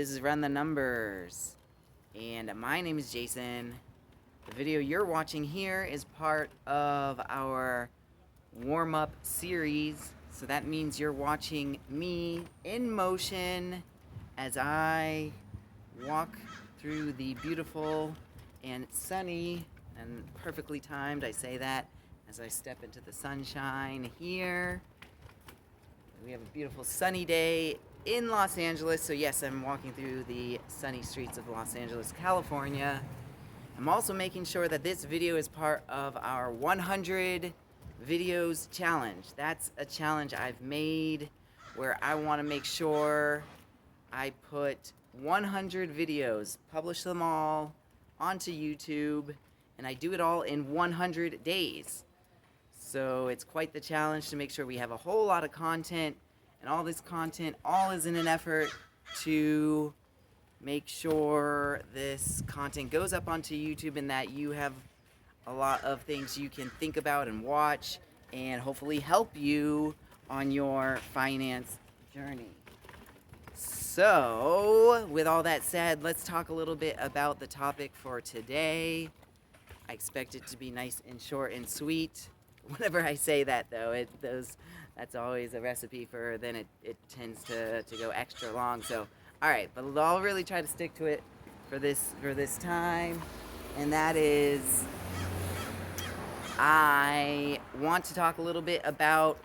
this is Run the Numbers, and my name is Jason. The video you're watching here is part of our warm-up series, so that means you're watching me in motion as I walk through the beautiful and sunny and perfectly timed, I say that, as I step into the sunshine here. We have a beautiful sunny day in Los Angeles. So yes, I'm walking through the sunny streets of Los Angeles, California. I'm also making sure that this video is part of our 100 videos challenge. That's a challenge I've made where I want to make sure I put 100 videos, publish them all onto YouTube, and I do it all in 100 days. So it's quite the challenge to make sure we have a whole lot of content, and all this content all is in an effort to make sure this content goes up onto YouTube and that you have a lot of things you can think about and watch and hopefully help you on your finance journey. So with all that said, let's talk a little bit about the topic for today. I expect it to be nice and short and sweet. Whenever I say that, though, that's always a recipe for then it tends to go extra long. So, all right, but I'll really try to stick to it for this time, and that is I want to talk a little bit about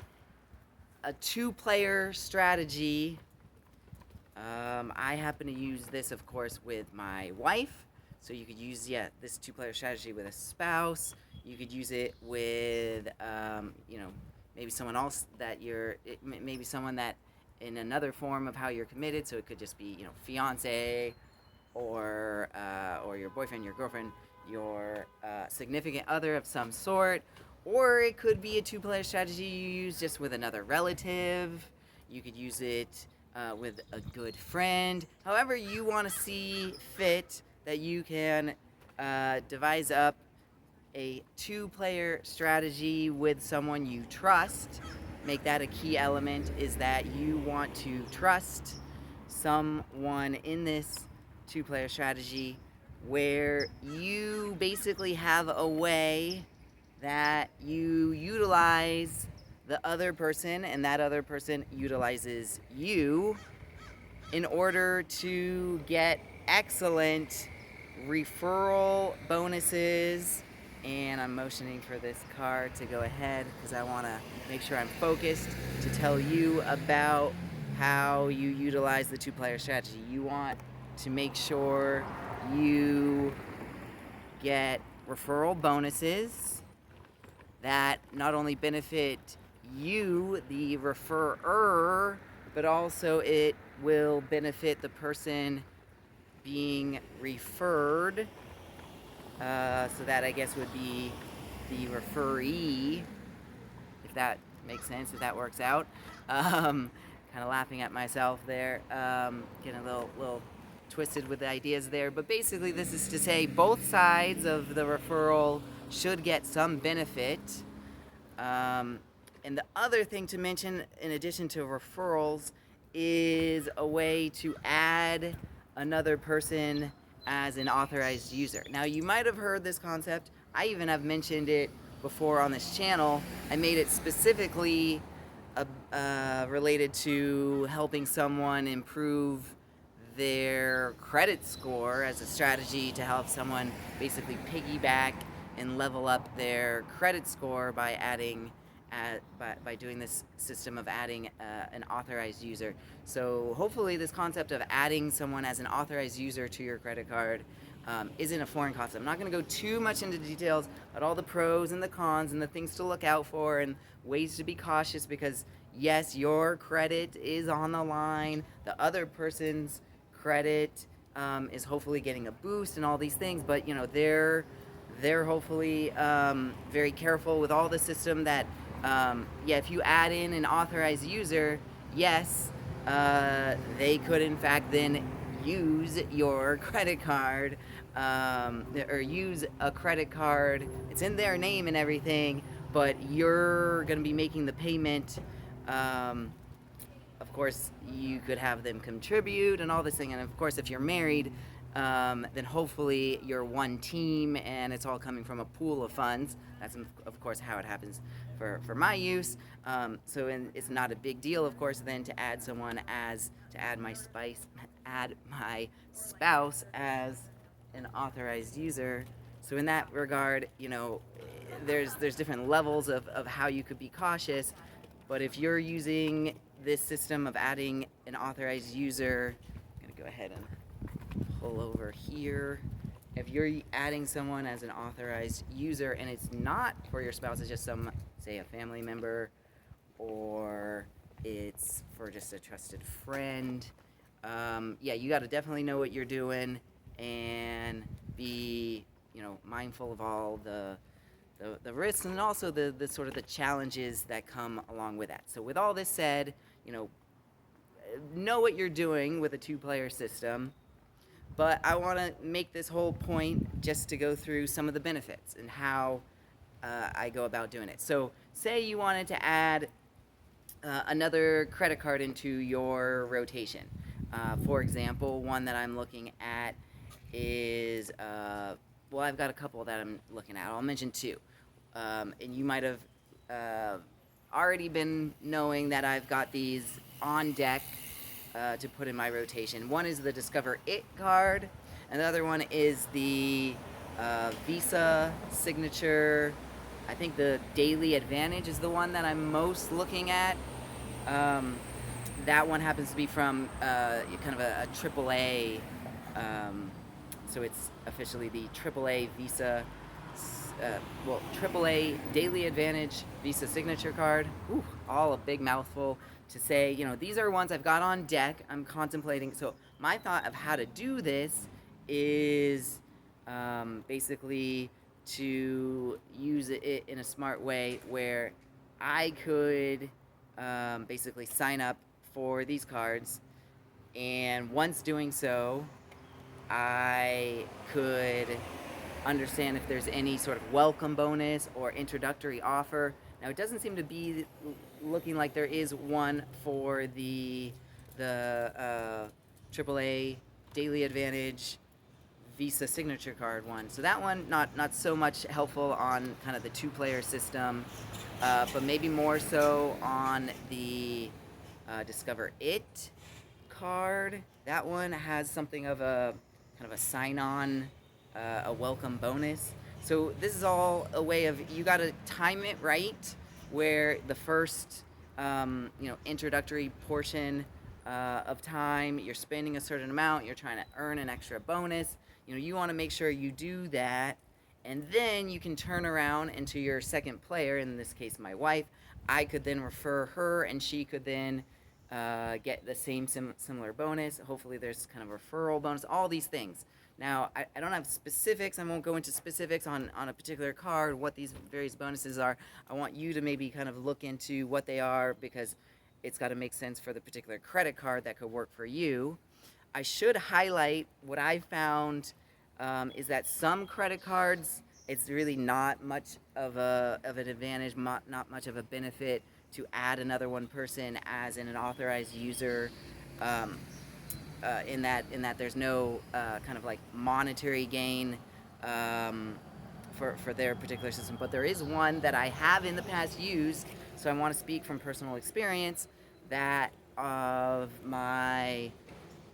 a two-player strategy. I happen to use this, of course, with my wife. So you could use this two-player strategy with a spouse. You could use it with, maybe someone else that maybe someone that in another form of how you're committed. So it could just be, fiance, or your boyfriend, your girlfriend, your significant other of some sort. Or it could be a two-player strategy you use just with another relative. You could use it with a good friend. However you want to see fit that you can devise up a two-player strategy with someone you trust. Make that a key element, is that you want to trust someone in this two-player strategy where you basically have a way that you utilize the other person and that other person utilizes you in order to get excellent referral bonuses. And I'm motioning for this car to go ahead because I want to make sure I'm focused to tell you about how you utilize the two-player strategy. You want to make sure you get referral bonuses that not only benefit you, the referrer, but also it will benefit the person being referred. So that, I guess, would be the referee, if that makes sense, if that works out. Kind of laughing at myself there, getting a little twisted with the ideas there. But basically, this is to say both sides of the referral should get some benefit. And the other thing to mention, in addition to referrals, is a way to add another person as an authorized user. Now, you might have heard this concept. I even have mentioned it before on this channel. I made it specifically related to helping someone improve their credit score as a strategy to help someone basically piggyback and level up their credit score by adding by doing this system of adding an authorized user. So hopefully this concept of adding someone as an authorized user to your credit card isn't a foreign concept. I'm not going to go too much into details about all the pros and the cons and the things to look out for and ways to be cautious, because yes, your credit is on the line. The other person's credit is hopefully getting a boost and all these things, but they're hopefully very careful with all the system that if you add in an authorized user, yes, they could in fact then use your credit card, or use a credit card. It's in their name and everything, but you're going to be making the payment, of course, you could have them contribute and all this thing. And of course, if you're married, then hopefully you're one team and it's all coming from a pool of funds. That's of course how it happens for my use. It's not a big deal, of course, then to add someone to add my spouse as an authorized user. So in that regard, there's different levels of how you could be cautious. But if you're using this system of adding an authorized user, I'm gonna go ahead and pull over here. If you're adding someone as an authorized user and it's not for your spouse, it's just say a family member, or it's for just a trusted friend, you got to definitely know what you're doing and be, mindful of all the risks and also the sort of the challenges that come along with that. So with all this said, know what you're doing with a two-player system, but I want to make this whole point just to go through some of the benefits and how I go about doing it. So say you wanted to add another credit card into your rotation. For example, one that I'm looking at is, I've got a couple that I'm looking at. I'll mention two. And you might have already been knowing that I've got these on deck to put in my rotation. One is the Discover It card, and the other one is the Visa Signature. I think the Daily Advantage is the one that I'm most looking at. That one happens to be from kind of a AAA, so it's officially the AAA Visa, AAA Daily Advantage Visa Signature card. Ooh, all a big mouthful to say. These are ones I've got on deck. I'm contemplating. So my thought of how to do this is basically to use it in a smart way where I could basically sign up for these cards, and once doing so, I could understand if there's any sort of welcome bonus or introductory offer. Now, it doesn't seem to be looking like there is one for the AAA Daily Advantage Visa Signature card one. So that one, not so much helpful on kind of the two-player system, but maybe more so on the Discover It card. That one has something of a kind of a sign-on, a welcome bonus. So this is all a way of, you got to time it right, where the first introductory portion of time, you're spending a certain amount, you're trying to earn an extra bonus. You want to make sure you do that, and then you can turn around into your second player, in this case my wife. I could then refer her, and she could then get the same similar bonus. Hopefully there's kind of referral bonus, all these things. Now, I don't have specifics. I won't go into specifics on a particular card, what these various bonuses are. I want you to maybe kind of look into what they are, because it's got to make sense for the particular credit card that could work for you. I should highlight what I found is that some credit cards, it's really not much of an advantage, not much of a benefit to add another one person as an authorized user. In that there's no kind of like monetary gain for their particular system, but there is one that I have in the past used. So I want to speak from personal experience that of my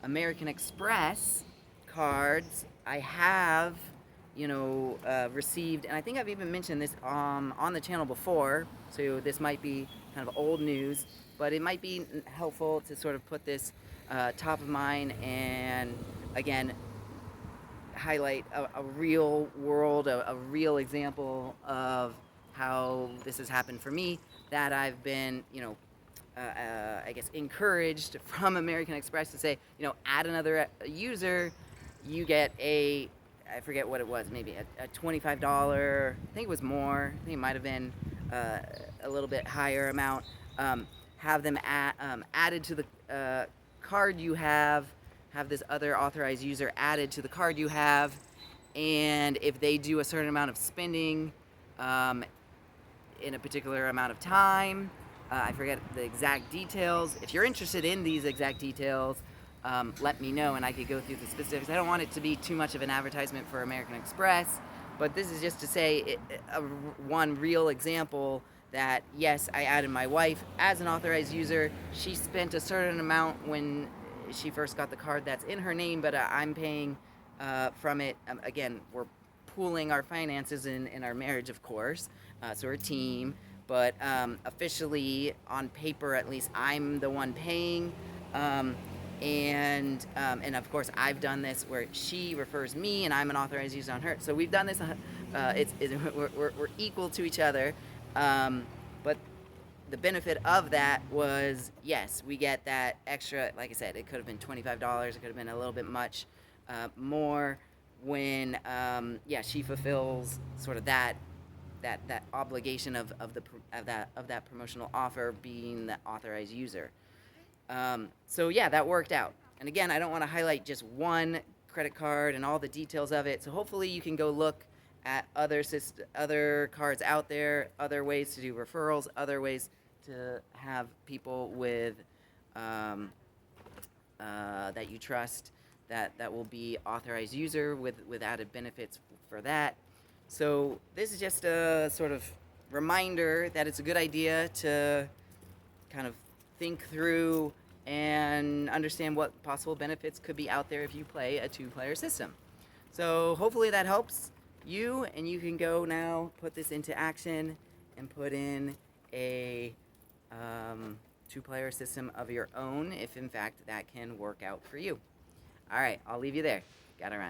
American Express cards, I have, received, and I think I've even mentioned this on the channel before, so this might be kind of old news, but it might be helpful to sort of put this top of mind and, again, highlight a real world, a real example of how this has happened for me, that I've been, I guess, encouraged from American Express to say, add another user, you get I forget what it was, maybe a $25, I think it was more, I think it might have been a little bit higher amount, have them added to the card you have this other authorized user added to the card you have, and if they do a certain amount of spending in a particular amount of time, I forget the exact details. If you're interested in these exact details, let me know and I could go through the specifics. I don't want it to be too much of an advertisement for American Express, but this is just to say one real example that yes, I added my wife as an authorized user. She spent a certain amount when she first got the card that's in her name, but I'm paying from it. Again, we're pooling our finances in our marriage, of course. So we're a team, but officially, on paper at least, I'm the one paying. Um, and of course, I've done this where she refers me, and I'm an authorized user on her. So we've done this. We're equal to each other. But the benefit of that was yes, we get that extra. Like I said, it could have been $25. It could have been a little bit much more when yeah, she fulfills sort of that obligation of that promotional offer being the authorized user. So yeah, that worked out. And again, I don't want to highlight just one credit card and all the details of it. So hopefully you can go look at other cards out there, other ways to do referrals, other ways to have people with that you trust that will be authorized user with added benefits for that. So this is just a sort of reminder that it's a good idea to kind of think through and understand what possible benefits could be out there if you play a two-player system. So hopefully that helps you, and you can go now put this into action and put in a two-player system of your own if in fact that can work out for you. All right, I'll leave you there. Got to run.